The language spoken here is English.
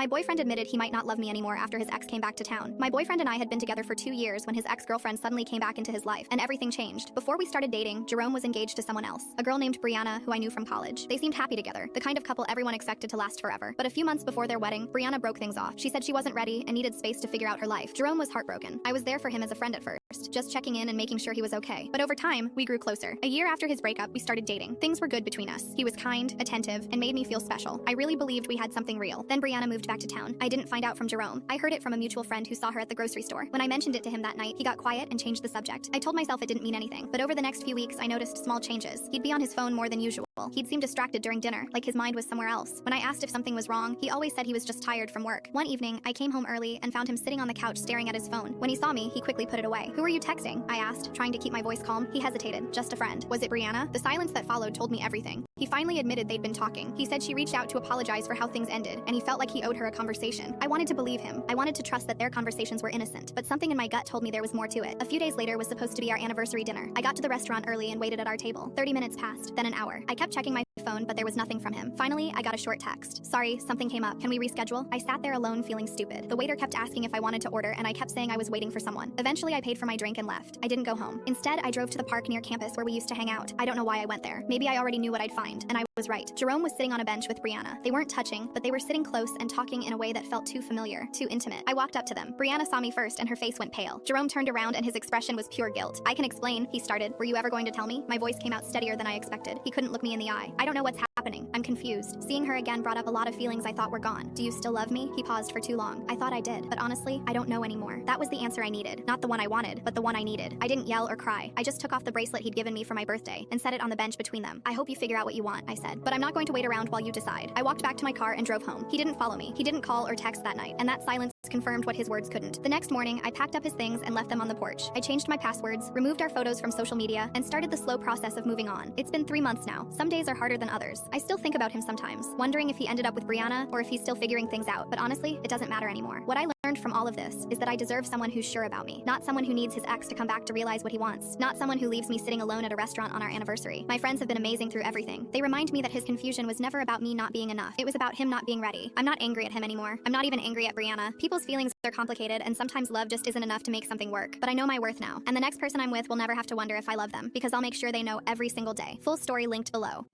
My boyfriend admitted he might not love me anymore after his ex came back to town. My boyfriend and I had been together for 2 years when his ex-girlfriend suddenly came back into his life, and everything changed. Before we started dating, Jerome was engaged to someone else, a girl named Brianna, who I knew from college. They seemed happy together, the kind of couple everyone expected to last forever. But a few months before their wedding, Brianna broke things off. She said she wasn't ready and needed space to figure out her life. Jerome was heartbroken. I was there for him as a friend at first, just checking in and making sure he was okay. But over time, we grew closer. A year after his breakup, we started dating. Things were good between us. He was kind, attentive, and made me feel special. I really believed we had something real. Then Brianna moved back to town. I didn't find out from Jerome. I heard it from a mutual friend who saw her at the grocery store. When I mentioned it to him that night, he got quiet and changed the subject. I told myself it didn't mean anything, but over the next few weeks, I noticed small changes. He'd be on his phone more than usual. He'd seem distracted during dinner, like his mind was somewhere else. When I asked if something was wrong, he always said he was just tired from work. One evening, I came home early and found him sitting on the couch staring at his phone. When he saw me, he quickly put it away. "Who are you texting?" I asked, trying to keep my voice calm. He hesitated. "Just a friend." "Was it Brianna?" The silence that followed told me everything. He finally admitted they'd been talking. He said she reached out to apologize for how things ended, and he felt like he owed her a conversation. I wanted to believe him. I wanted to trust that their conversations were innocent, but something in my gut told me there was more to it. A few days later was supposed to be our anniversary dinner. I got to the restaurant early and waited at our table. 30 minutes passed, then an hour. I kept checking my phone, but there was nothing from him. Finally, I got a short text. "Sorry, something came up. Can we reschedule?" I sat there alone feeling stupid. The waiter kept asking if I wanted to order, and I kept saying I was waiting for someone. Eventually, I paid for my drink and left. I didn't go home. Instead, I drove to the park near campus where we used to hang out. I don't know why I went there. Maybe I already knew what I'd find, and I was right. Jerome was sitting on a bench with Brianna. They weren't touching, but they were sitting close and talking in a way that felt too familiar, too intimate. I walked up to them. Brianna saw me first, and her face went pale. Jerome turned around, and his expression was pure guilt. "I can explain," he started. "Were you ever going to tell me?" My voice came out steadier than I expected. He couldn't look me in the eye. "I don't know what's happening. I'm confused." Seeing her again brought up a lot of feelings I thought were gone. "Do you still love me?" He paused for too long. I thought I did, but honestly, I don't know anymore. That was the answer I needed. Not the one I wanted, but the one I needed. I didn't yell or cry. I just took off the bracelet he'd given me for my birthday and set it on the bench between them. "I hope you figure out what you want," I said, "but I'm not going to wait around while you decide." I walked back to my car and drove home. He didn't follow me. He didn't call or text that night, and that silence confirmed what his words couldn't. The next morning, I packed up his things and left them on the porch. I changed my passwords, removed our photos from social media, and started the slow process of moving on. It's been 3 months now. Some days are harder than others. I still think about him sometimes, wondering if he ended up with Brianna or if he's still figuring things out, but honestly, it doesn't matter anymore. What I learned from all of this is that I deserve someone who's sure about me, not someone who needs his ex to come back to realize what he wants, not someone who leaves me sitting alone at a restaurant on our anniversary. My friends have been amazing through everything. They remind me that his confusion was never about me not being enough. It was about him not being ready. I'm not angry at him anymore. I'm not even angry at Brianna. People's feelings are complicated, and sometimes love just isn't enough to make something work. But I know my worth now, and the next person I'm with will never have to wonder if I love them, because I'll make sure they know every single day. Full story linked below.